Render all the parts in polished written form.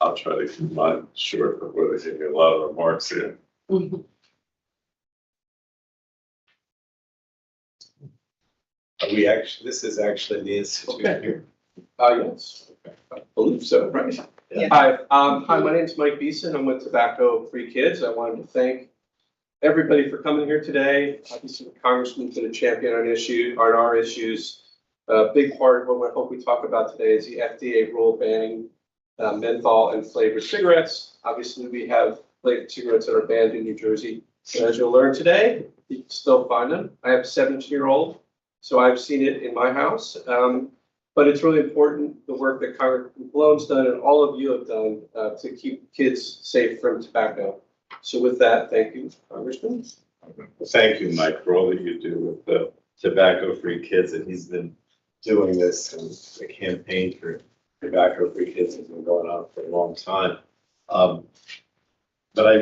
I'll try to keep mine short before they give me a lot of remarks here. We actually, this is actually the institute Okay. here. Yes, I believe so, right? Yeah. Hi, my name's Mike Beeson. I'm with Tobacco Free Kids. I wanted to thank everybody for coming here today. Obviously, the Congressman's been a champion on our issues. A big part of what I hope we talk about today is the FDA rule banning menthol and flavored cigarettes. Obviously, we have flavored cigarettes that are banned in New Jersey. So as you'll learn today, you can still find them. I have a 17-year-old, so I've seen it in my house. But it's really important, the work that Congressman Malone's done and all of you have done to keep kids safe from tobacco. So with that, thank you, Congressman. Thank you, Mike, for all that you do with the tobacco-free kids, and he's been doing this, and the campaign for tobacco-free kids has been going on for a long time. But I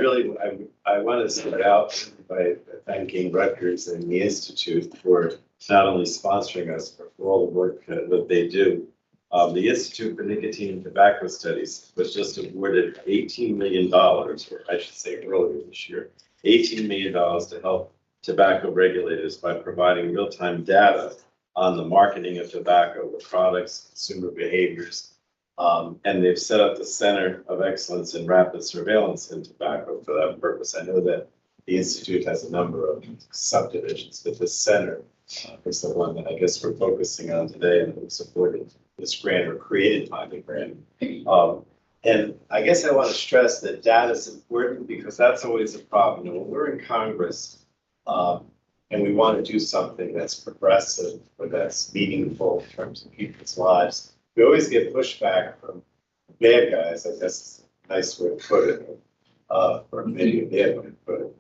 want to start out by thanking Rutgers and the Institute for not only sponsoring us, but for all the work that they do. The Institute for Nicotine and Tobacco Studies was just awarded $18 million, or I should say earlier this year, $18 million to help tobacco regulators by providing real-time data on the marketing of tobacco, the products, consumer behaviors. And they've set up the Center of Excellence in Rapid Surveillance in Tobacco for that purpose. I know that the Institute has a number of subdivisions, but this center is the one that I guess we're focusing on today, and we supported this grant or created by the grant. And I guess I want to stress that data is important because that's always a problem. You know, when we're in Congress and we want to do something that's progressive or that's meaningful in terms of people's lives, we always get pushback from bad guys, I guess is a nice way to put it, or maybe a bad way to put it,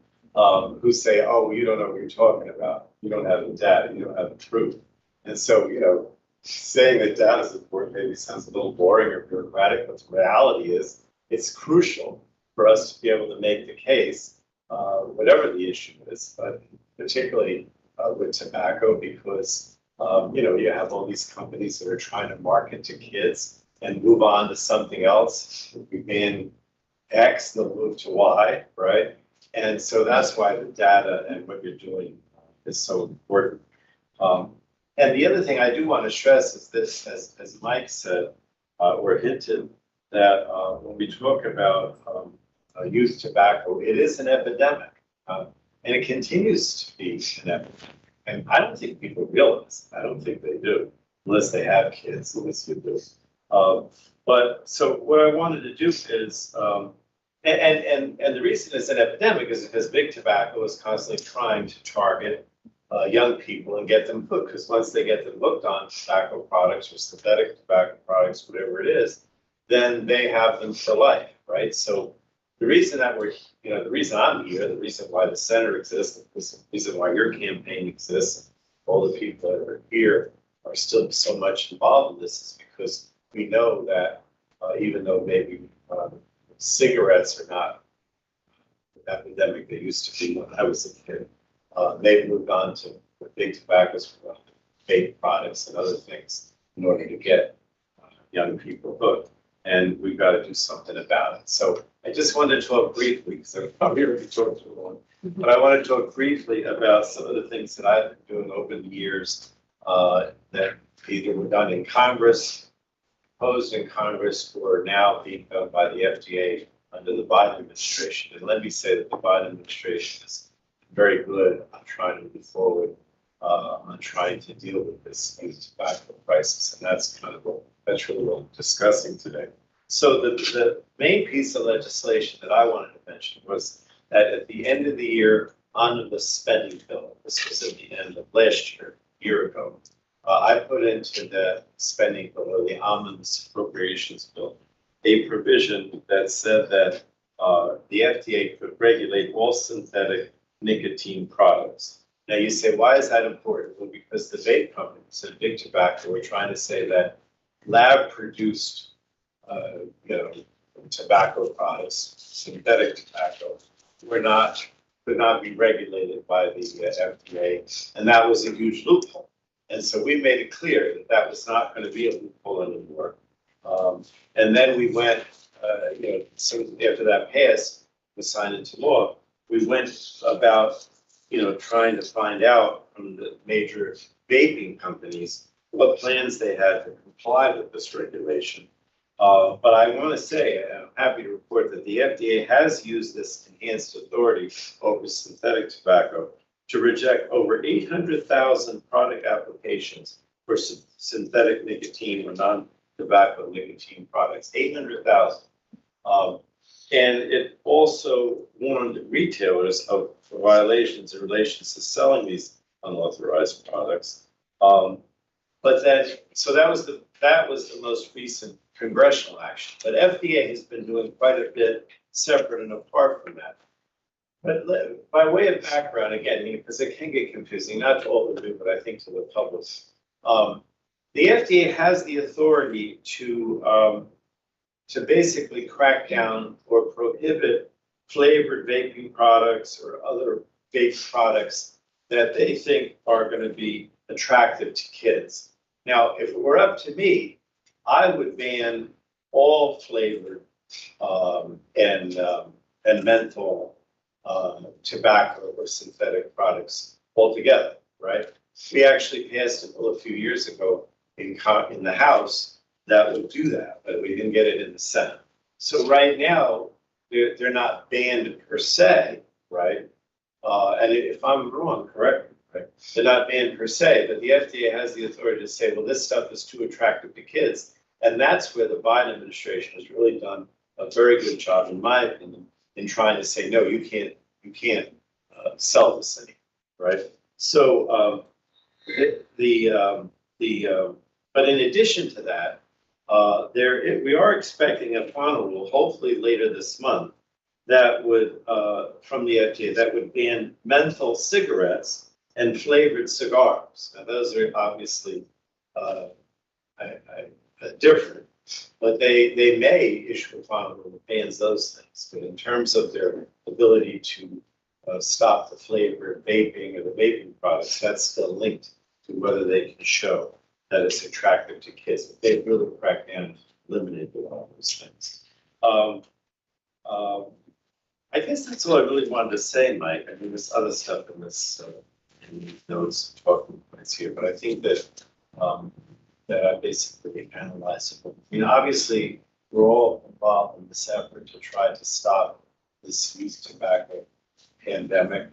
who say, oh, you don't know what you're talking about. You don't have the data, you don't have the truth. And so, you know, saying that data is important maybe sounds a little boring or bureaucratic, but the reality is it's crucial for us to be able to make the case, whatever the issue is, but particularly with tobacco, because you know, you have all these companies that are trying to market to kids and move on to something else. We ban X, they'll move to Y, right? And so that's why the data and what you're doing is so important. And the other thing I do want to stress is this, as Mike said, or hinted, that when we talk about youth tobacco, it is an epidemic, and it continues to be an epidemic. And I don't think people realize, I don't think they do, unless they have kids, unless you do. But so what I wanted to do is, and the reason it's an epidemic is because big tobacco is constantly trying to target young people and get them hooked, because once they get them hooked on tobacco products or synthetic tobacco products, whatever it is, then they have them for life, right? So the reason that we're, you know, the reason I'm here, the reason why the center exists, the reason why your campaign exists, all the people that are here are still so much involved in this is because we know that even though maybe cigarettes are not the epidemic they used to be when I was a kid, they've moved on to big tobaccos, vape products and other things in order to get young people hooked. And we've got to do something about it. So I just wanted to talk briefly, because I'm probably already talked too long, but I want to talk briefly about some of the things that I've been doing over the years that either were done in Congress, proposed in Congress, or now being done by the FDA under the Biden administration. And let me say that the Biden administration is very good on trying to move forward on trying to deal with this youth tobacco crisis. And that's kind of that's really what we're discussing today. So the main piece of legislation that I wanted to mention was that at the end of the year, on the spending bill, this was at the end of last year, a year ago, I put into the spending bill, or the omnibus appropriations bill, a provision that said that the FDA could regulate all synthetic nicotine products. Now you say, why is that important? Well, because the vape companies and big tobacco were trying to say that lab-produced, tobacco products, synthetic tobacco, could not be regulated by the FDA, and that was a huge loophole. And so we made it clear that that was not going to be a loophole anymore. And then we went so after that passed, was signed into law, we went about, trying to find out from the major vaping companies what plans they had to comply with this regulation. But I want to say, I'm happy to report that the FDA has used this enhanced authority over synthetic tobacco to reject over 800,000 product applications for synthetic nicotine or non-tobacco nicotine products, 800,000. And it also warned retailers of violations in relation to selling these unauthorized products. But then, so that was the most recent congressional action. But FDA has been doing quite a bit separate and apart from that. But by way of background, again, because it can get confusing, not to all of you, but I think to the public. The FDA has the authority to basically crack down or prohibit flavored vaping products or other vape products that they think are going to be attractive to kids. Now, if it were up to me, I would ban all flavored and menthol tobacco or synthetic products altogether, right? We actually passed a bill a few years ago in the House that would do that, but we didn't get it in the Senate. So right now, they're not banned per se, right? And if I'm wrong, correct me, right? They're not banned per se, but the FDA has the authority to say, well, this stuff is too attractive to kids. And that's where the Biden administration has really done a very good job, in my opinion, in trying to say, no, you can't sell this anymore, right? So but in addition to that, we are expecting a final rule, hopefully later this month, that would, from the FDA, that would ban menthol cigarettes and flavored cigars. Now, those are obviously different, but they may issue a final rule that bans those things. But in terms of their ability to stop the flavored vaping or the vaping products, that's still linked to whether they can show that it's attractive to kids. But they've really cracked down and eliminated all those things. I guess that's all I really wanted to say, Mike. I mean, there's other stuff in this in these notes talking points here, but I think that that I basically analyzed it. I mean, obviously, we're all involved in this effort to try to stop this youth tobacco pandemic.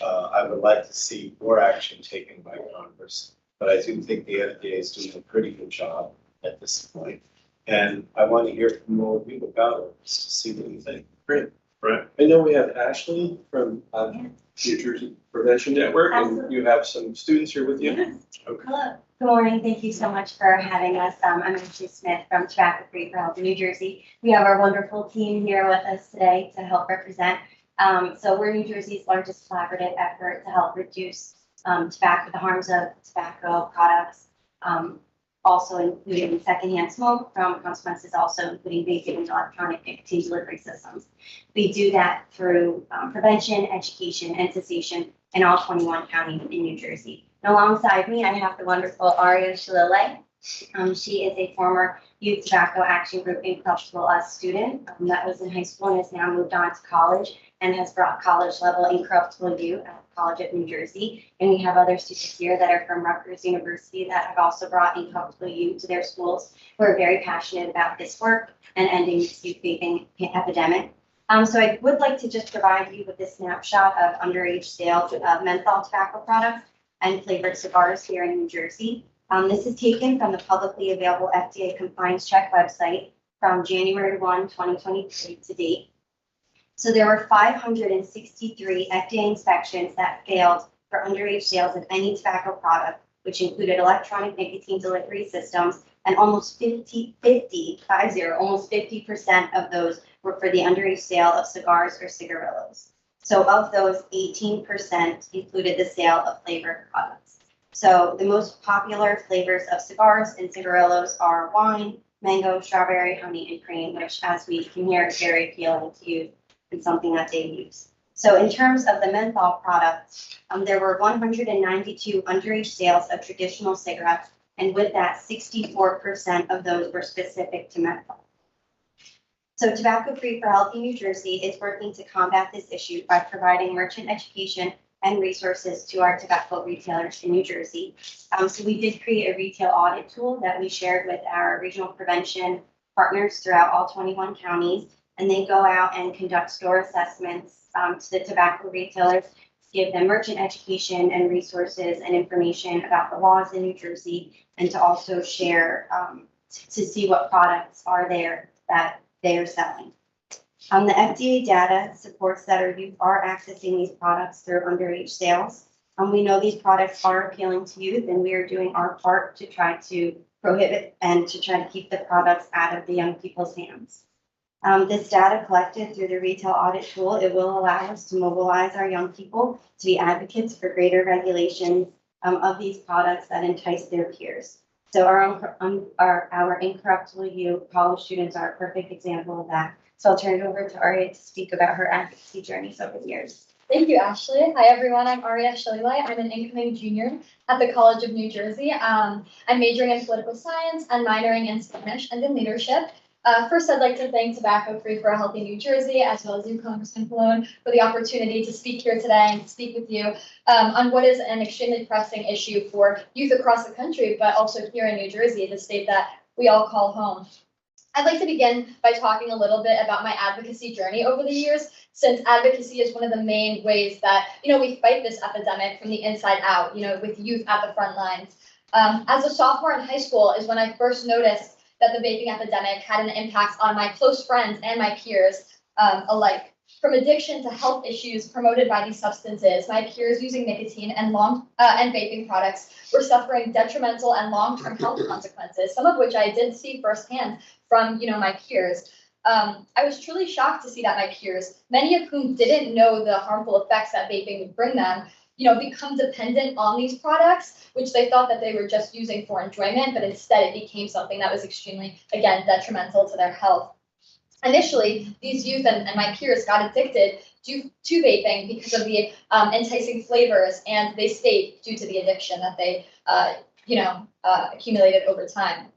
I would like to see more action taken by Congress, but I do think the FDA is doing a pretty good job at this point. And I want to hear from more of you about it, just to see what you think. Great. Right. I know we have Ashley from New Jersey Prevention Network, and Absolutely. you have some students here with you. Yes. Okay. Hello. Good morning. Thank you so much for having us. I'm Ashley Smith from Tobacco Free for Health in New Jersey. We have our wonderful team here with us today to help represent. So we're New Jersey's largest collaborative effort to help reduce the harms of tobacco products, also including secondhand smoke from consequences, also including vaping and electronic nicotine delivery systems. We do that through prevention, education, and cessation in all 21 counties in New Jersey. And alongside me, I have the wonderful Aria Shalile. She is a former Youth Tobacco Action Group Incorruptible Us student that was in high school and has now moved on to college and has brought college level Incorruptible You at the College of New Jersey. And we have other students here that are from Rutgers University that have also brought Incorruptible You to their schools, who are very passionate about this work and ending this youth vaping epidemic. So I would like to just provide you with this snapshot of underage sales of menthol tobacco products and flavored cigars here in New Jersey. This is taken from the publicly available FDA compliance check website from January 1, 2023 to date. So there were 563 FDA inspections that failed for underage sales of any tobacco product, which included electronic nicotine delivery systems, and almost 50% of those were for the underage sale of cigars or cigarillos. So of those, 18% included the sale of flavored products. So the most popular flavors of cigars and cigarillos are wine, mango, strawberry, honey, and cream, which, as we can hear, is very appealing to youth and something that they use. So in terms of the menthol products, there were 192 underage sales of traditional cigarettes, and with that, 64% of those were specific to menthol. So Tobacco Free for Healthy New Jersey is working to combat this issue by providing merchant education and resources to our tobacco retailers in New Jersey. So we did create a retail audit tool that we shared with our regional prevention partners throughout all 21 counties. And they go out and conduct store assessments to the tobacco retailers, give them merchant education and resources and information about the laws in New Jersey, and to also share to see what products are there that they are selling. The FDA data supports that our youth are accessing these products through underage sales. We know these products are appealing to youth, and we are doing our part to try to prohibit and to try to keep the products out of the young people's hands. This data collected through the retail audit tool, it will allow us to mobilize our young people to be advocates for greater regulations of these products that entice their peers. So our Incorruptible You college students are a perfect example of that. So I'll turn it over to Aria to speak about her advocacy journeys over the years. Thank you, Ashley. Hi, everyone. I'm Aria Shalilai. I'm an incoming junior at the College of New Jersey. I'm majoring in political science and minoring in Spanish and in leadership. First, I'd like to thank Tobacco Free for a Healthy New Jersey, as well as you, Congressman Pallone, for the opportunity to speak here today and to speak with you on what is an extremely pressing issue for youth across the country, but also here in New Jersey, the state that we all call home. I'd like to begin by talking a little bit about my advocacy journey over the years, since advocacy is one of the main ways that, we fight this epidemic from the inside out, with youth at the front lines. As a sophomore in high school is when I first noticed that the vaping epidemic had an impact on my close friends and my peers alike. From addiction to health issues promoted by these substances, my peers using nicotine and vaping products were suffering detrimental and long-term health consequences, some of which I did see firsthand from my peers. I was truly shocked to see that my peers, many of whom didn't know the harmful effects that vaping would bring them, become dependent on these products, which they thought that they were just using for enjoyment, but instead it became something that was extremely, again, detrimental to their health. Initially, these youth and my peers got addicted to vaping because of the enticing flavors, and they stayed due to the addiction that they, accumulated over time.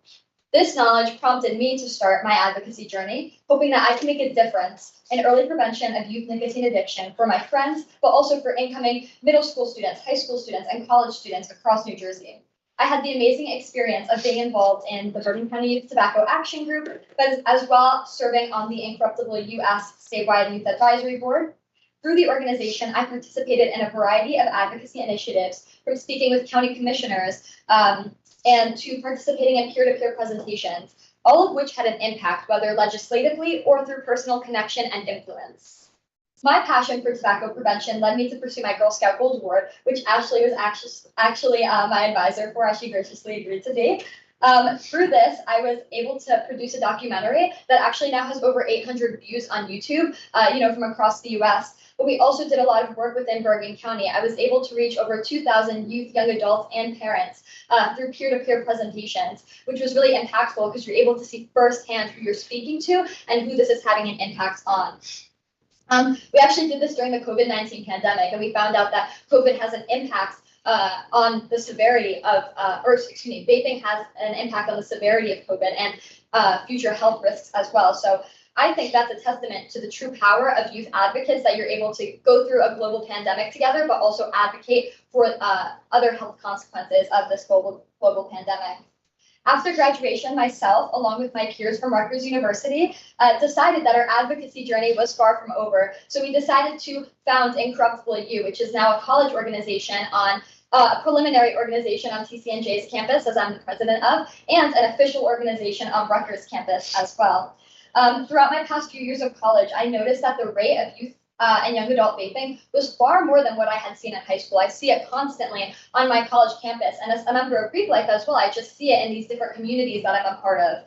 This knowledge prompted me to start my advocacy journey, hoping that I can make a difference in early prevention of youth nicotine addiction for my friends, but also for incoming middle school students, high school students, and college students across New Jersey. I had the amazing experience of being involved in the Bergen County Youth Tobacco Action Group, but as well serving on the Incorruptible U.S. statewide youth advisory board. Through the organization, I participated in a variety of advocacy initiatives, from speaking with county commissioners and to participating in peer-to-peer presentations, all of which had an impact, whether legislatively or through personal connection and influence. My passion for tobacco prevention led me to pursue my Girl Scout Gold Award, which Ashley was actually my advisor for, as she graciously agreed to be. Through this, I was able to produce a documentary that actually now has over 800 views on YouTube, from across the U.S. But we also did a lot of work within Bergen County. I was able to reach over 2,000 youth, young adults, and parents through peer-to-peer presentations, which was really impactful because you're able to see firsthand who you're speaking to and who this is having an impact on. We actually did this during the COVID-19 pandemic, and we found out that COVID has an impact on the severity of, vaping has an impact on the severity of COVID and future health risks as well. So I think that's a testament to the true power of youth advocates, that you're able to go through a global pandemic together, but also advocate for other health consequences of this global pandemic. After graduation, myself, along with my peers from Rutgers University, decided that our advocacy journey was far from over. So we decided to found Incorruptible You, which is now a college organization on a preliminary organization on TCNJ's campus, as I'm the president of, and an official organization on Rutgers campus as well. Throughout my past few years of college, I noticed that the rate of youth and young adult vaping was far more than what I had seen in high school. I see it constantly on my college campus, and as a member of Greek Life as well, I just see it in these different communities that I'm a part of.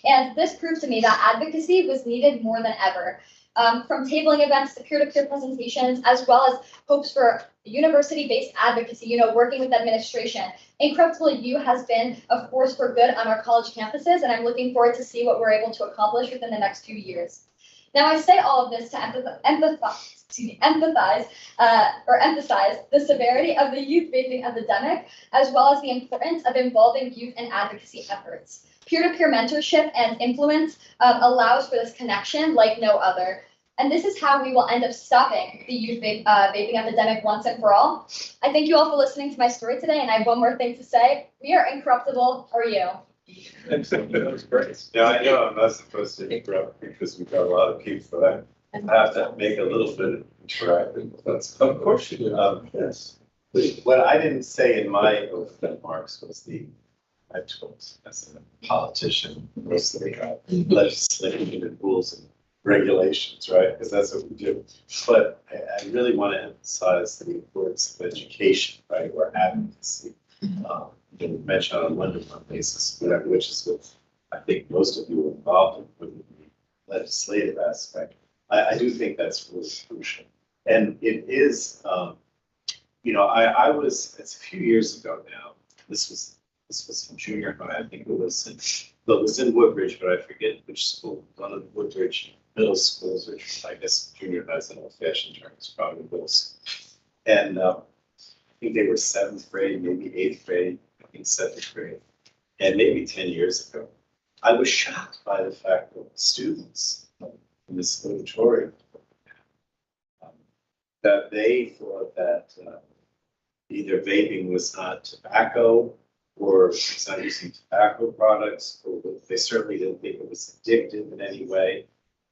And this proved to me that advocacy was needed more than ever. From tabling events to peer-to-peer presentations, as well as hopes for university-based advocacy, working with administration. Incorruptible You has been a force for good on our college campuses, and I'm looking forward to see what we're able to accomplish within the next few years. Now, I say all of this to emphasize the severity of the youth vaping epidemic, as well as the importance of involving youth in advocacy efforts. Peer-to-peer mentorship and influence allows for this connection like no other. And this is how we will end up stopping the youth vaping epidemic once and for all. I thank you all for listening to my story today, and I have one more thing to say. We are incorruptible. How are you? That was great. Now, I know I'm not supposed to interrupt because we've got a lot of people, but I have to make a little bit interactive. That's Of course you do. yes. What I didn't say in my opening remarks was I told as a politician, mostly legislation and rules and regulations, right? Because that's what we do. But I really want to emphasize the importance of education, right, or advocacy. You mentioned on a one-to-one basis, whatever, which is what I think most of you are involved in with the legislative aspect. I do think that's really crucial. And it is, I was, it's a few years ago now, this was in junior high, I think it was in Woodbridge, but I forget which school, one of the Woodbridge middle schools, which I guess junior high is an old-fashioned term, it's probably middle school. And I think they were 7th grade, maybe 8th grade, I think 7th grade, and maybe 10 years ago. I was shocked by the fact that students in this auditorium that they thought that either vaping was not tobacco or it's not using tobacco products, or they certainly didn't think it was addictive in any way.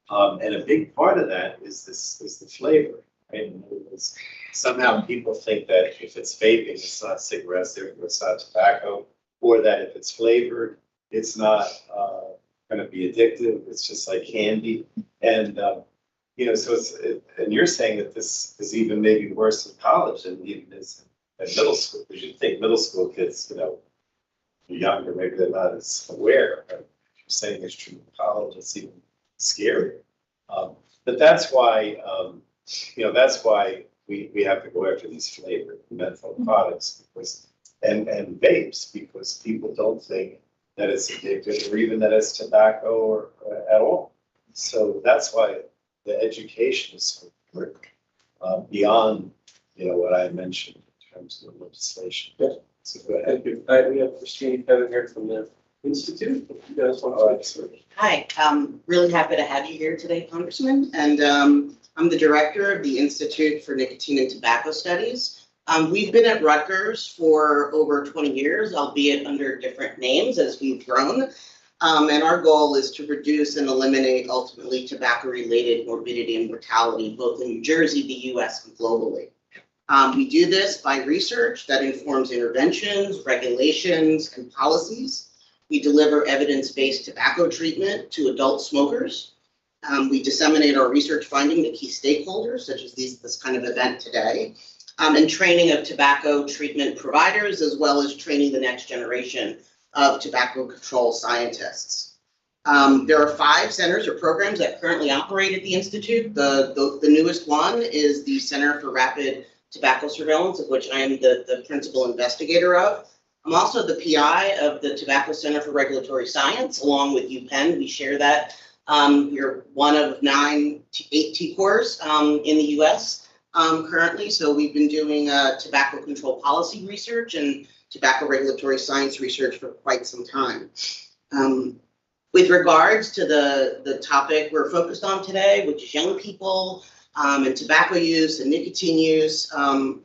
And a big part of that is the flavor, right? In other words, somehow people think that if it's vaping, it's not cigarettes, therefore it's not tobacco, or that if it's flavored, it's not going to be addictive. It's just like candy. And so and you're saying that this is even maybe worse in college than even is in middle school, because you'd think middle school kids, younger, maybe they're not as aware. But if you're saying it's true in college, it's even scarier. But that's why, we have to go after these flavored menthol products and vapes, because people don't think that it's addictive or even that it's tobacco or at all. So that's why the education is so important, beyond, what I mentioned in terms of the legislation. Yeah. So go ahead. Thank you. We have Christine Kevin here from the Institute. If you guys want to. Hi, really happy to have you here today, Congressman. And I'm the director of the Institute for Nicotine and Tobacco Studies. We've been at Rutgers for over 20 years, albeit under different names as we've grown. And our goal is to reduce and eliminate ultimately tobacco-related morbidity and mortality, both in New Jersey, the US, and globally. We do this by research that informs interventions, regulations, and policies. We deliver evidence-based tobacco treatment to adult smokers. We disseminate our research finding to key stakeholders, such as this kind of event today, and training of tobacco treatment providers, as well as training the next generation of tobacco control scientists. There are 5 centers or programs that currently operate at the Institute. The newest one is the Center for Rapid Tobacco Surveillance, of which I am the principal investigator of. I'm also the PI of the Tobacco Center for Regulatory Science, along with UPenn. We share that. We're one of 8 T-Corps in the US currently. So we've been doing tobacco control policy research and tobacco regulatory science research for quite some time. With regards to the topic we're focused on today, which is young people and tobacco use and nicotine use,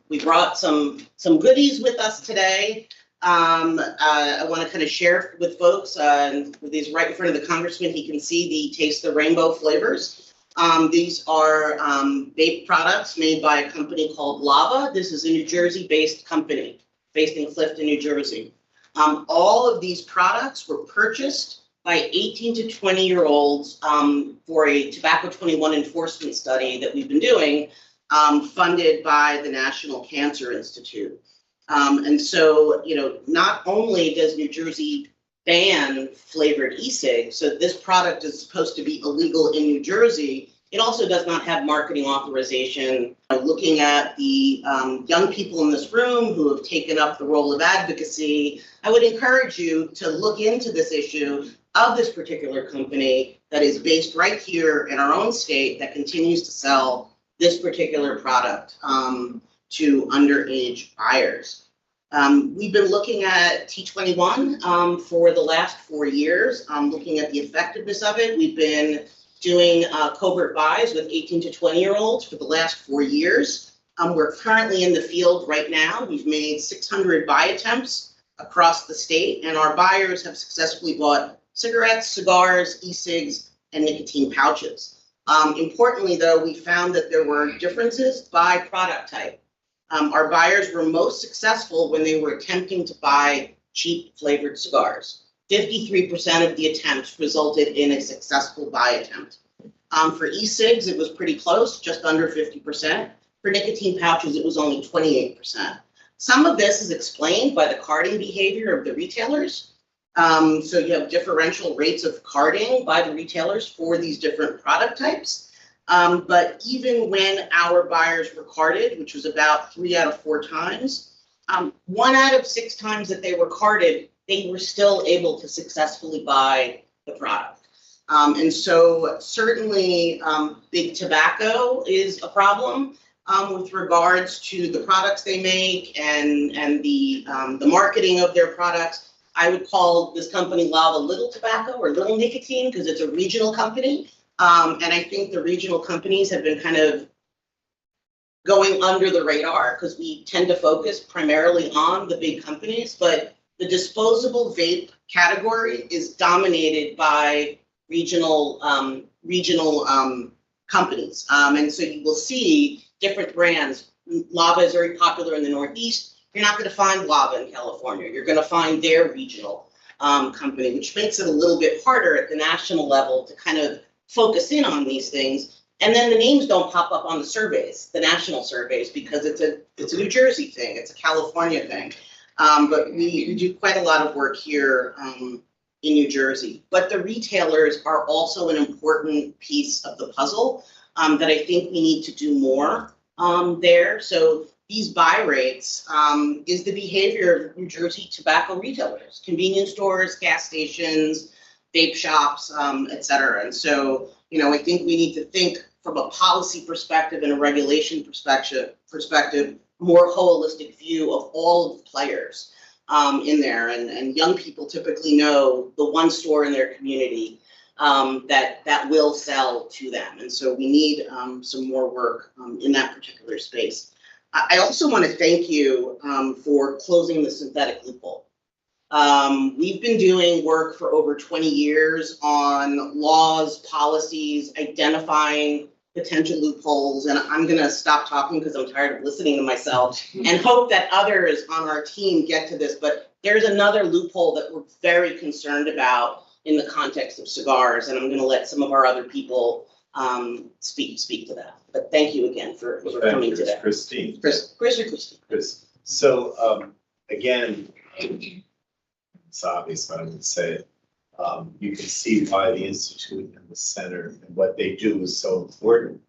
we brought some goodies with us today. I want to kind of share with folks, with these right in front of the Congressman, he can see the Taste the Rainbow flavors. These are vape products made by a company called Lava. This is a New Jersey-based company based in Clifton, New Jersey. All of these products were purchased by 18 to 20-year-olds for a Tobacco 21 enforcement study that we've been doing, funded by the National Cancer Institute. And so, not only does New Jersey ban flavored e-cigs, so this product is supposed to be illegal in New Jersey, it also does not have marketing authorization. Looking at the young people in this room who have taken up the role of advocacy, I would encourage you to look into this issue of this particular company that is based right here in our own state that continues to sell this particular product to underage buyers. We've been looking at T21 for the last 4 years, looking at the effectiveness of it. We've been doing covert buys with 18 to 20-year-olds for the last 4 years. We're currently in the field right now. We've made 600 buy attempts across the state, and our buyers have successfully bought cigarettes, cigars, e-cigs, and nicotine pouches. Importantly, though, we found that there were differences by product type. Our buyers were most successful when they were attempting to buy cheap flavored cigars. 53% of the attempts resulted in a successful buy attempt. For e-cigs, it was pretty close, just under 50%. For nicotine pouches, it was only 28%. Some of this is explained by the carding behavior of the retailers. So you have differential rates of carding by the retailers for these different product types. But even when our buyers were carded, which was about 3 out of 4 times, 1 out of 6 times that they were carded, they were still able to successfully buy the product. And so certainly big tobacco is a problem with regards to the products they make and the marketing of their products. I would call this company Lava Little Tobacco or Little Nicotine because it's a regional company. And I think the regional companies have been kind of going under the radar because we tend to focus primarily on the big companies, but the disposable vape category is dominated by regional companies. And so you will see different brands. Lava is very popular in the Northeast. You're not going to find Lava in California. You're going to find their regional company, which makes it a little bit harder at the national level to kind of focus in on these things. And then the names don't pop up on the surveys, the national surveys, because it's a New Jersey thing, it's a California thing. But we do quite a lot of work here in New Jersey. But the retailers are also an important piece of the puzzle that I think we need to do more there. So these buy rates is the behavior of New Jersey tobacco retailers, convenience stores, gas stations, vape shops, et cetera. And so, you know, I think we need to think from a policy perspective and a regulation perspective, more holistic view of all of the players in there. And young people typically know the one store in their community that will sell to them. And so we need some more work in that particular space. I also want to thank you for closing the synthetic loophole. We've been doing work for over 20 years on laws, policies, identifying potential loopholes, and I'm going to stop talking because I'm tired of listening to myself and hope that others on our team get to this. But there's another loophole that we're very concerned about in the context of cigars, and I'm going to let some of our other people speak to that. But thank you again for coming today. Christine. Chris or Christine? Chris. So again, it's obvious, but I would say it. You can see why the Institute and the Center and what they do is so important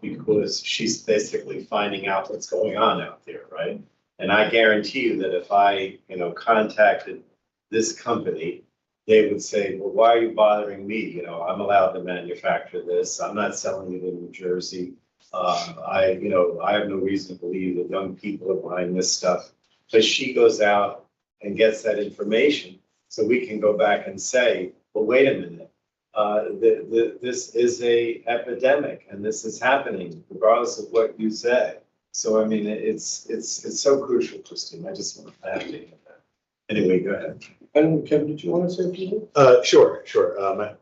because she's basically finding out what's going on out there, right? And I guarantee you that if I, contacted this company, they would say, well, why are you bothering me? I'm allowed to manufacture this. I'm not selling it in New Jersey. I have no reason to believe that young people are buying this stuff. But she goes out and gets that information so we can go back and say, well, wait a minute. This is a epidemic and this is happening regardless of what you say. So, I mean, it's so crucial, Christine. I just want to have to get that. Anyway, go ahead. And Kevin, did you want to say a few? Sure.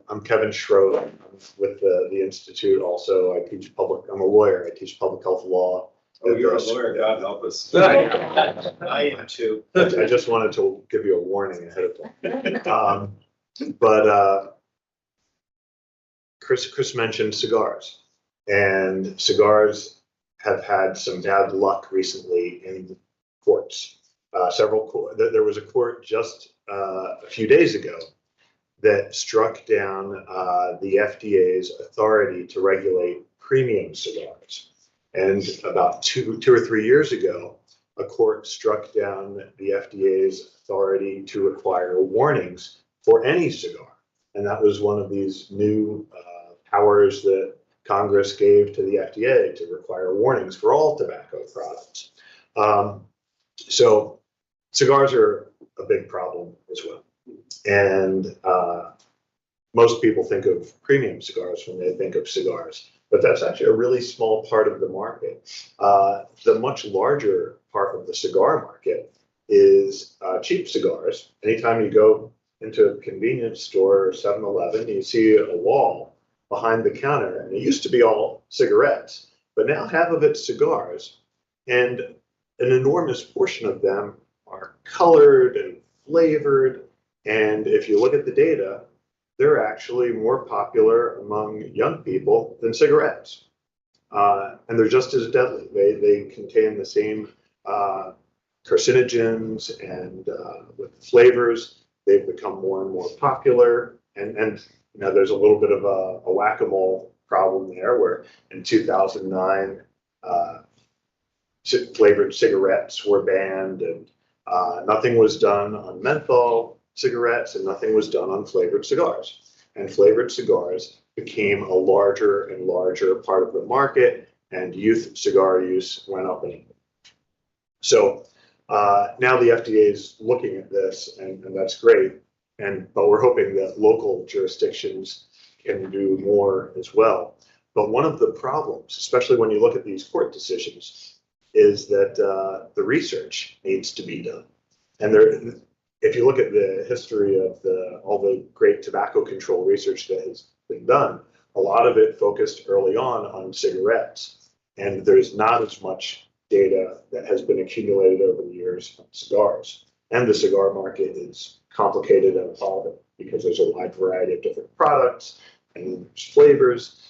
I'm Kevin Schroed. I'm with the Institute. Also, I'm a lawyer. I teach public health law. Oh, you're a lawyer. God help us. I am too. I just wanted to give you a warning ahead of time. But Chris mentioned cigars, and cigars have had some bad luck recently in courts. There was a court just a few days ago that struck down the FDA's authority to regulate premium cigars. And about two or 3 years ago, a court struck down the FDA's authority to require warnings for any cigar. And that was one of these new powers that Congress gave to the FDA to require warnings for all tobacco products. So cigars are a big problem as well. And most people think of premium cigars when they think of cigars, but that's actually a really small part of the market. The much larger part of the cigar market is cheap cigars. Anytime you go into a convenience store or 7-Eleven, you see a wall behind the counter, and it used to be all cigarettes, but now half of it's cigars, and an enormous portion of them are colored and flavored. And if you look at the data, they're actually more popular among young people than cigarettes. And they're just as deadly. They contain the same carcinogens, and with flavors, they've become more and more popular. And you know, there's a little bit of a whack-a-mole problem there, where in 2009, flavored cigarettes were banned, and nothing was done on menthol cigarettes, and nothing was done on flavored cigars. And flavored cigars became a larger and larger part of the market, and youth cigar use went up. So now the FDA is looking at this, and that's great. But we're hoping that local jurisdictions can do more as well. But one of the problems, especially when you look at these court decisions, is that the research needs to be done. And if you look at the history of all the great tobacco control research that has been done, a lot of it focused early on cigarettes. And there's not as much data that has been accumulated over the years on cigars. And the cigar market is complicated and evolving because there's a wide variety of different products and flavors.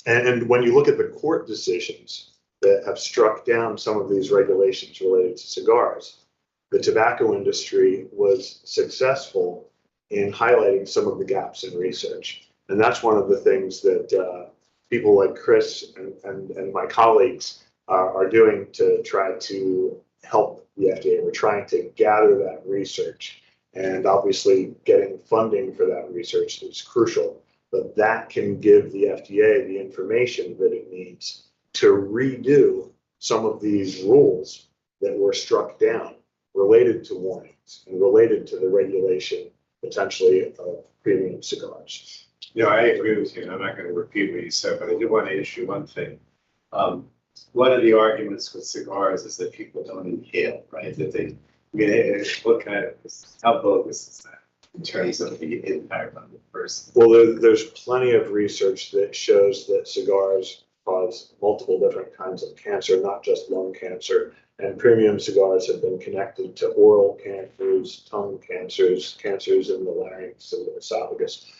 And when you look at the court decisions that have struck down some of these regulations related to cigars, the tobacco industry was successful in highlighting some of the gaps in research. And that's one of the things that people like Chris and my colleagues are doing to try to help the FDA. We're trying to gather that research, and obviously getting funding for that research is crucial. But that can give the FDA the information that it needs to redo some of these rules that were struck down related to warnings and related to the regulation potentially of premium cigars. You know, I agree with you, and I'm not going to repeat what you said, but I do want to issue one thing. One of the arguments with cigars is that people don't inhale, right? That they, I mean, what kind of, how bogus is that in terms of the impact on the person? Well, there's plenty of research that shows that cigars cause multiple different kinds of cancer, not just lung cancer. And premium cigars have been connected to oral cancers, tongue cancers, cancers in the larynx and the esophagus.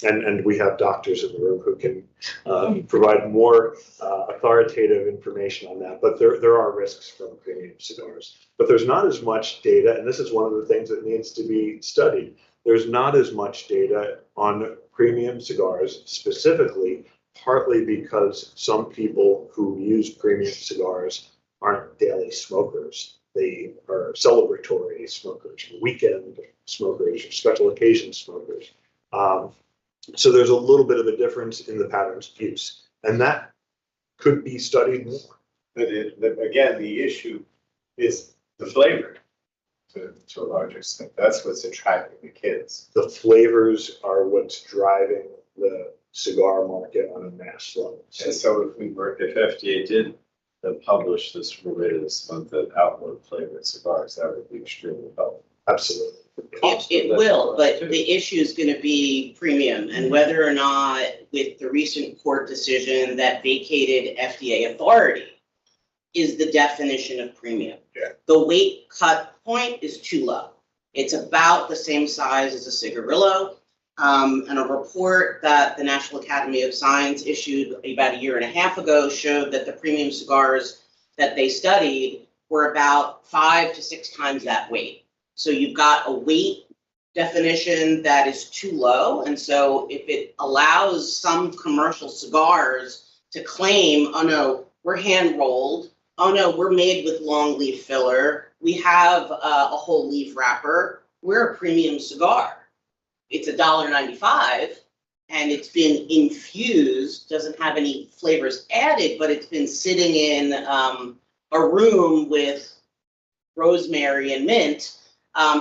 And we have doctors in the room who can provide more authoritative information on that. But there are risks from premium cigars. But there's not as much data, and this is one of the things that needs to be studied. There's not as much data on premium cigars specifically, partly because some people who use premium cigars aren't daily smokers. They are celebratory smokers, weekend smokers, or special occasion smokers. So there's a little bit of a difference in the patterns of use, and that could be studied more. But again, the issue is the flavor to a large extent. That's what's attracting the kids. The flavors are what's driving the cigar market on a mass level. And so if FDA did publish this rule later this month that outlawed flavored cigars, that would be extremely helpful. Absolutely. It will, but the issue is going to be premium, and whether or not with the recent court decision that vacated FDA authority is the definition of premium. Yeah. The weight cut point is too low. It's about the same size as a cigarillo. And a report that the National Academy of Science issued about 1.5 years ago showed that the premium cigars that they studied were about 5 to 6 times that weight. So you've got a weight definition that is too low. And so if it allows some commercial cigars to claim, oh no, we're hand rolled, oh no, we're made with long leaf filler, we have a whole leaf wrapper, we're a premium cigar. It's $1.95 and it's been infused, doesn't have any flavors added, but it's been sitting in a room with rosemary and mint.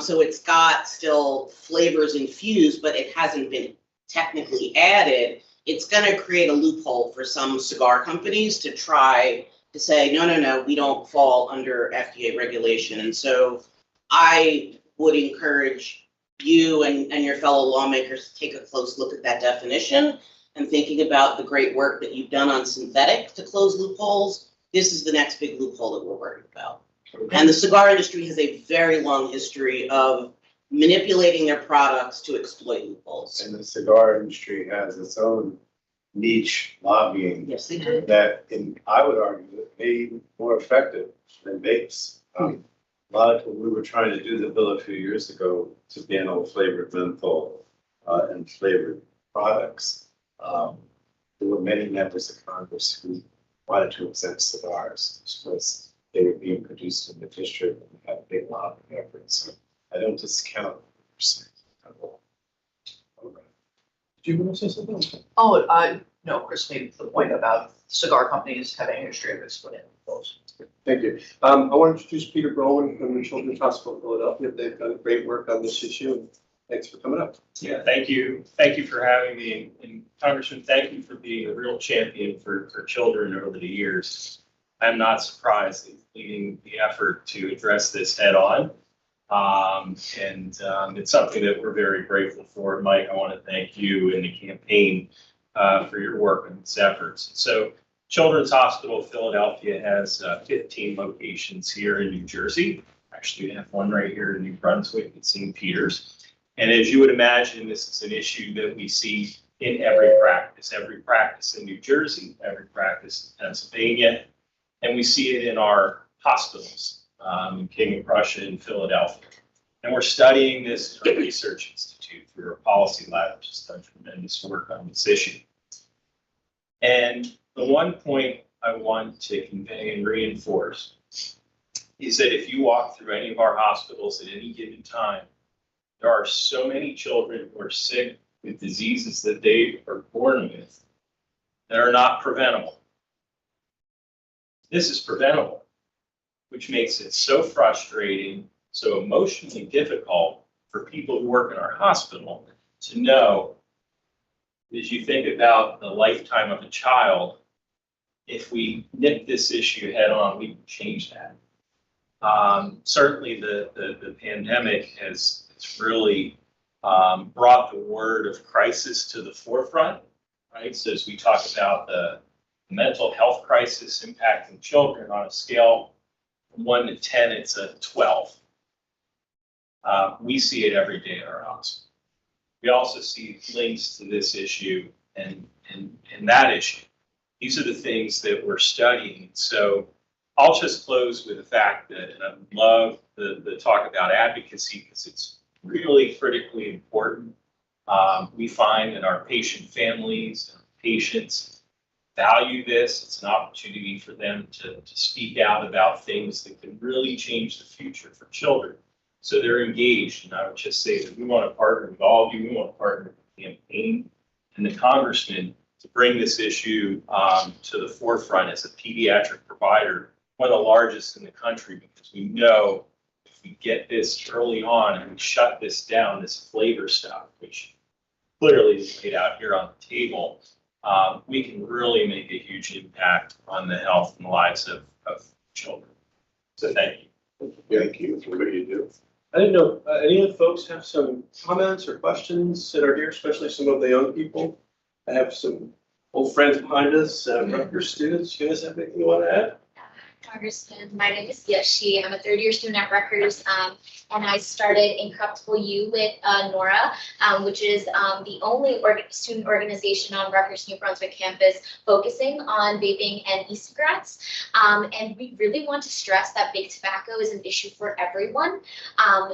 So it's got still flavors infused, but it hasn't been technically added. It's gonna create a loophole for some cigar companies to try to say, no, we don't fall under FDA regulation. And so I would encourage you and your fellow lawmakers to take a close look at that definition and thinking about the great work that you've done on synthetic to close loopholes. This is the next big loophole that we're worried about. And the cigar industry has a very long history of manipulating their products to exploit loopholes. And the cigar industry has its own niche lobbying Yes, they do. that, I would argue, may be more effective than vapes. A lot of, we were trying to do the bill a few years ago to ban all flavored menthol and flavored products. There were many members of Congress who wanted to exempt cigars because they were being produced in the district and had a big lobbying effort. So I don't discount percent at all. Do you want to say something? Oh, no, Chris made the point about cigar companies having a history of exploiting those. Thank you. I want to introduce Peter Groen from the Children's Hospital of Philadelphia. They've done great work on this issue. And thanks for coming up. Yeah, thank you. Thank you for having me. And Congressman, thank you for being a real champion for children over the years. I'm not surprised that leading the effort to address this head on. It's something that we're very grateful for. Mike, I want to thank you and the campaign for your work on these efforts. So Children's Hospital of Philadelphia has 15 locations here in New Jersey. Actually, we have one right here in New Brunswick at St. Peter's. And as you would imagine, this is an issue that we see in every practice in New Jersey, every practice in Pennsylvania, and we see it in our hospitals in King of Prussia and Philadelphia. And we're studying this at our research institute through our policy lab, which has done tremendous work on this issue. And the one point I want to convey and reinforce is that if you walk through any of our hospitals at any given time, there are so many children who are sick with diseases that they are born with that are not preventable. This is preventable, which makes it so frustrating, so emotionally difficult for people who work in our hospital to know, as you think about the lifetime of a child, if we nip this issue head on, we can change that. Certainly the pandemic has really brought the word of crisis to the forefront, right? So as we talk about the mental health crisis impacting children on a scale from 1 to 10, it's a 12. We see it every day at our hospital. We also see links to this issue and that issue. These are the things that we're studying. So I'll just close with the fact that, and I love the talk about advocacy because it's really critically important. We find that our patient families and patients value this. It's an opportunity for them to speak out about things that can really change the future for children. So they're engaged. And I would just say that we want to partner with all of you. We want to partner with the campaign and the congressman to bring this issue to the forefront as a pediatric provider, one of the largest in the country, because we know if we get this early on and we shut this down, this flavor stuff, which clearly is laid out here on the table, we can really make a huge impact on the health and lives of children. So thank you. Thank you for what you do. I didn't know, any of the folks have some comments or questions that are here, especially some of the young people? I have some old friends behind us, Rutgers students. You guys have anything you want to add? Congressman, my name is Yeshi. I'm a third-year student at Rutgers, and I started Incorruptible You with Nora, which is the only student organization on Rutgers New Brunswick campus focusing on vaping and e-cigarettes. And we really want to stress that big tobacco is an issue for everyone.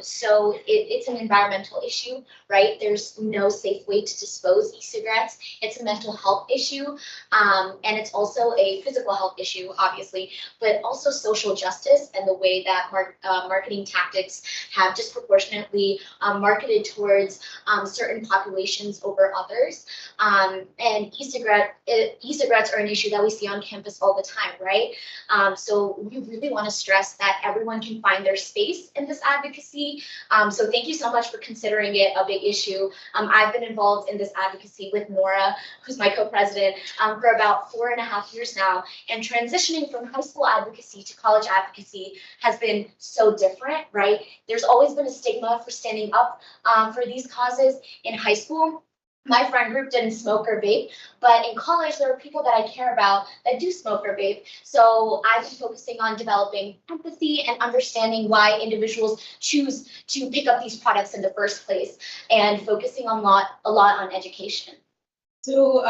So it's an environmental issue, right? There's no safe way to dispose e-cigarettes. It's a mental health issue, and it's also a physical health issue, obviously, but also social justice and the way that marketing tactics have disproportionately marketed towards certain populations over others. And e-cigarettes are an issue that we see on campus all the time, right? So we really want to stress that everyone can find their space in this advocacy. So thank you so much for considering it a big issue. I've been involved in this advocacy with Nora, who's my co-president, for about 4.5 years now. And transitioning from high school advocacy to college advocacy has been so different, right? There's always been a stigma for standing up for these causes in high school. My friend group didn't smoke or vape, but in college, there are people that I care about that do smoke or vape. So I've been focusing on developing empathy and understanding why individuals choose to pick up these products in the first place, and focusing a lot on education. So,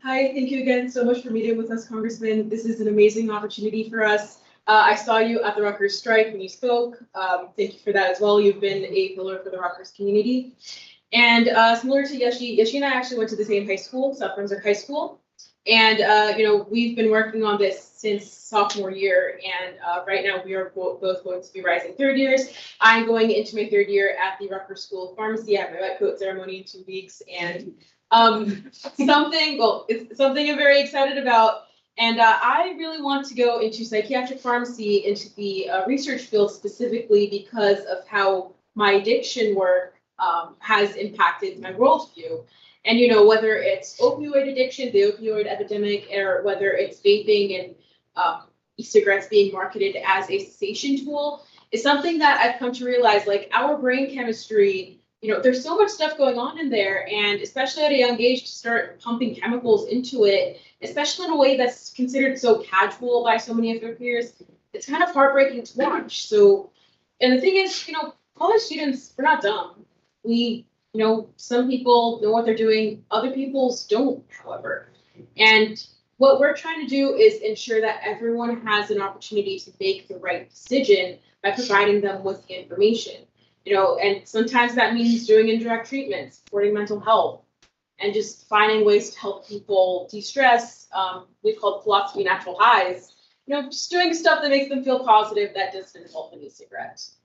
hi, thank you again so much for meeting with us, Congressman. This is an amazing opportunity for us. I saw you at the Rutgers strike when you spoke. Thank you for that as well. You've been a pillar for the Rutgers community. And similar to Yeshi and I actually went to the same high school, South Brunswick High School. And, we've been working on this since sophomore year. And right now we are both going to be rising third years. I'm going into my third year at the Rutgers School of Pharmacy. I have my wet coat ceremony in 2 weeks. And it's something I'm very excited about. And I really want to go into psychiatric pharmacy, into the research field specifically because of how my addiction work has impacted my worldview. And, whether it's opioid addiction, the opioid epidemic, or whether it's vaping and e-cigarettes being marketed as a cessation tool, is something that I've come to realize, like our brain chemistry, there's so much stuff going on in there, and especially at a young age to start pumping chemicals into it, especially in a way that's considered so casual by so many of their peers, it's kind of heartbreaking to watch. So, and the thing is, college students, we're not dumb. We, some people know what they're doing, other people don't, however. And what we're trying to do is ensure that everyone has an opportunity to make the right decision by providing them with the information. And sometimes that means doing indirect treatment, supporting mental health, and just finding ways to help people de-stress. We call it philosophy natural highs. Just doing stuff that makes them feel positive that doesn't involve any cigarettes.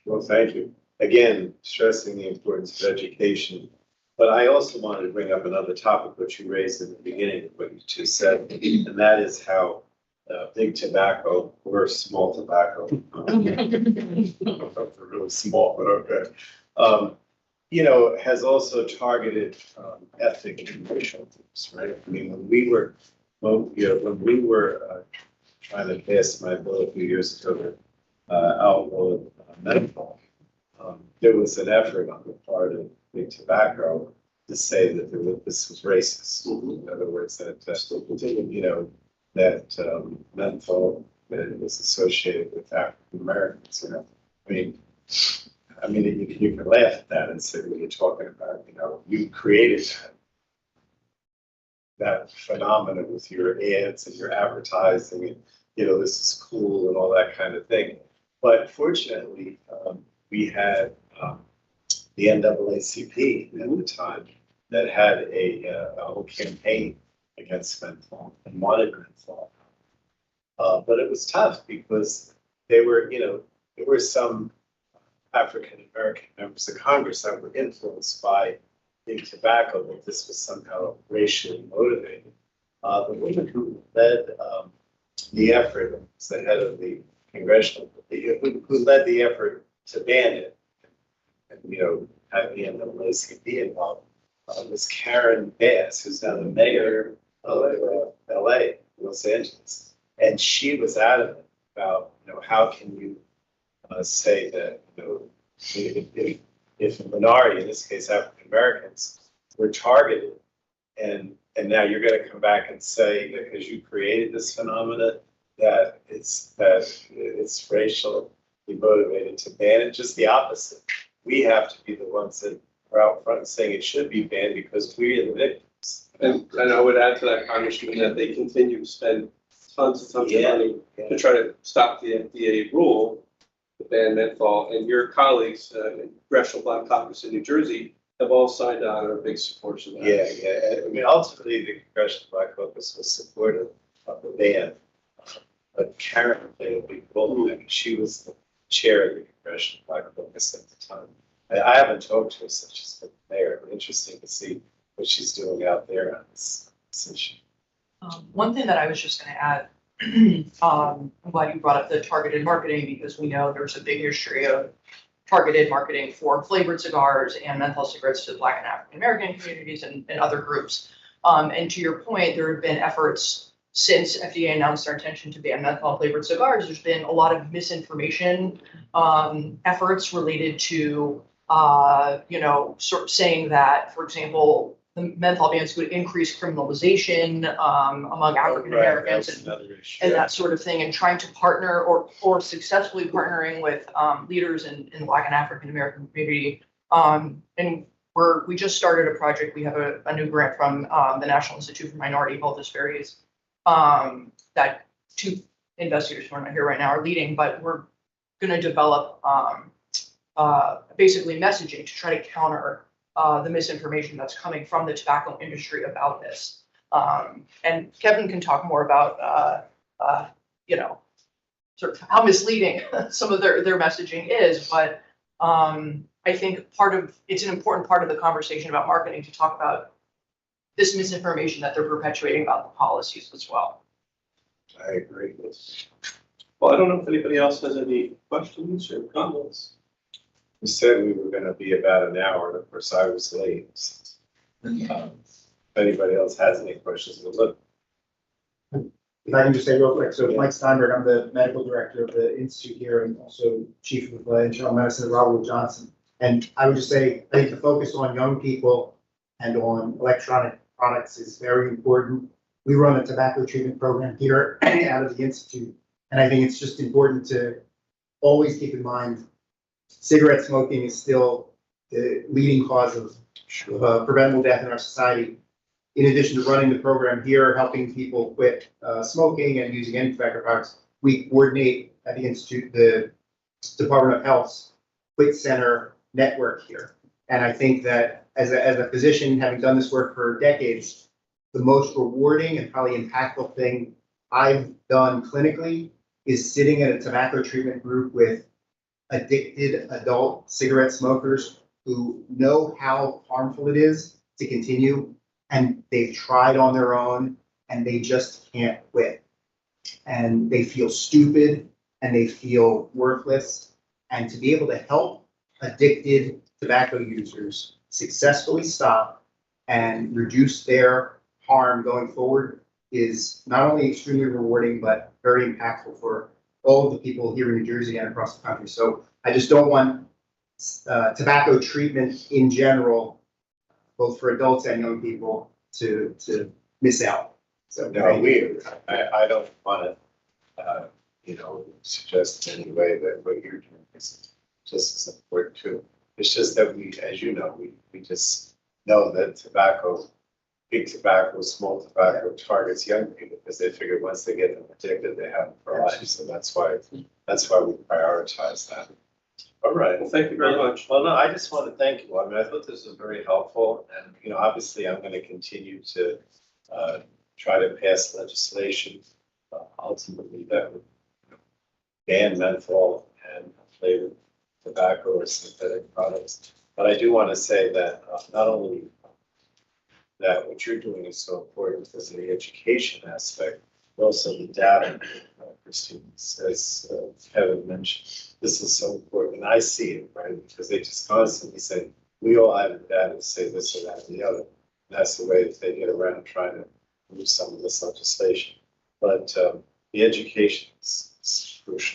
Well, thank you. Again, stressing the importance of education. But I also wanted to bring up another topic which you raised in the beginning of what you just said, and that is how big tobacco or small tobacco, really small, but okay, has also targeted ethnic and racial groups, right? I mean, when we were trying to pass my bill a few years ago to outlaw menthol, there was an effort on the part of big tobacco to say that this was racist. In other words, that menthol was associated with African Americans. I mean, you can laugh at that and say, what you're talking about, you created that phenomenon with your ads and your advertising, and this is cool and all that kind of thing. But fortunately, we had the NAACP at the time that had a whole campaign against menthol and wanted menthol. But it was tough because there were some African American members of Congress that were influenced by big tobacco, that this was somehow racially motivated. The woman who led the effort, was the head of the congressional, who led the effort to ban it, and have the NAACP involved, was Karen Bass, who's now the mayor of LA, Los Angeles. And she was adamant about, how can you say that, if a minority, in this case African Americans, were targeted, and now you're going to come back and say that because you created this phenomena that it's racially motivated to ban it. Just the opposite. We have to be the ones that are out front saying it should be banned because we are the victims. And I would add to that, Congressman, that they continue to spend tons and tons of money to try to stop the FDA rule to ban menthol. And your colleagues in Congressional Black Caucus in New Jersey have all signed on and are big supporters of that. Yeah. I mean, ultimately, the Congressional Black Caucus was supportive of the ban. But Karen played a big role in that. She was the chair of the Congressional Black Caucus at the time. I haven't talked to her since she's been mayor. Interesting to see what she's doing out there on this issue. One thing that I was just gonna add, I'm glad you brought up the targeted marketing because we know there's a big history of targeted marketing for flavored cigars and menthol cigarettes to Black and African American communities and other groups. And to your point, there have been efforts since FDA announced their intention to ban menthol flavored cigars. There's been a lot of misinformation efforts related to, sort of saying that, for example, the menthol bans would increase criminalization among African Americans and that sort of thing, and trying to partner or successfully partnering with leaders in the Black and African American community. And we just started a project. We have a new grant from the National Institute for Minority Health Disparities that two investigators who are not here right now are leading, but we're going to develop basically messaging to try to counter the misinformation that's coming from the tobacco industry about this. And Kevin can talk more about, sort of how misleading some of their messaging is, but I think it's an important part of the conversation about marketing to talk about this misinformation that they're perpetuating about the policies as well. I agree with. Well, I don't know if anybody else has any questions or comments. We said we were gonna be about an hour, and of course I was late. If anybody else has any questions, we'll look. If I can just say real quick, so Mike Steinberg, I'm the medical director of the institute here and also chief of internal medicine at Robert Wood Johnson. And I would just say, I think the focus on young people and on electronic products is very important. We run a tobacco treatment program here out of the institute. And I think it's just important to always keep in mind, cigarette smoking is still the leading cause of preventable death in our society. In addition to running the program here, helping people quit smoking and using any tobacco products, we coordinate at the Institute the Department of Health's Quit Center network here. And I think that as a physician, having done this work for decades, the most rewarding and probably impactful thing I've done clinically is sitting at a tobacco treatment group with addicted adult cigarette smokers who know how harmful it is to continue, and they've tried on their own and they just can't quit. And they feel stupid and they feel worthless. And to be able to help addicted tobacco users successfully stop and reduce their harm going forward is not only extremely rewarding, but very impactful for all of the people here in New Jersey and across the country. So I just don't want tobacco treatment in general, both for adults and young people, to miss out. So No, I don't want to, suggest in any way that what you're doing is just as important too. It's just that we, as you know, we just know that tobacco, big tobacco, small tobacco targets young people because they figure once they get them addicted, they have them for life. So that's why we prioritize that. All right. Well, thank you very much. Well, no, I just want to thank you. I mean, I thought this was very helpful, and obviously, I'm going to continue to try to pass legislation ultimately that would ban menthol and flavored tobacco or synthetic products. But I do want to say that not only that what you're doing is so important because of the education aspect, but also the data, Christine, as Kevin mentioned. This is so important, and I see it, right? Because they just constantly say, we all have the data to say this or that and the other. And that's the way that they get around trying to move some of this legislation. But the education is crucial.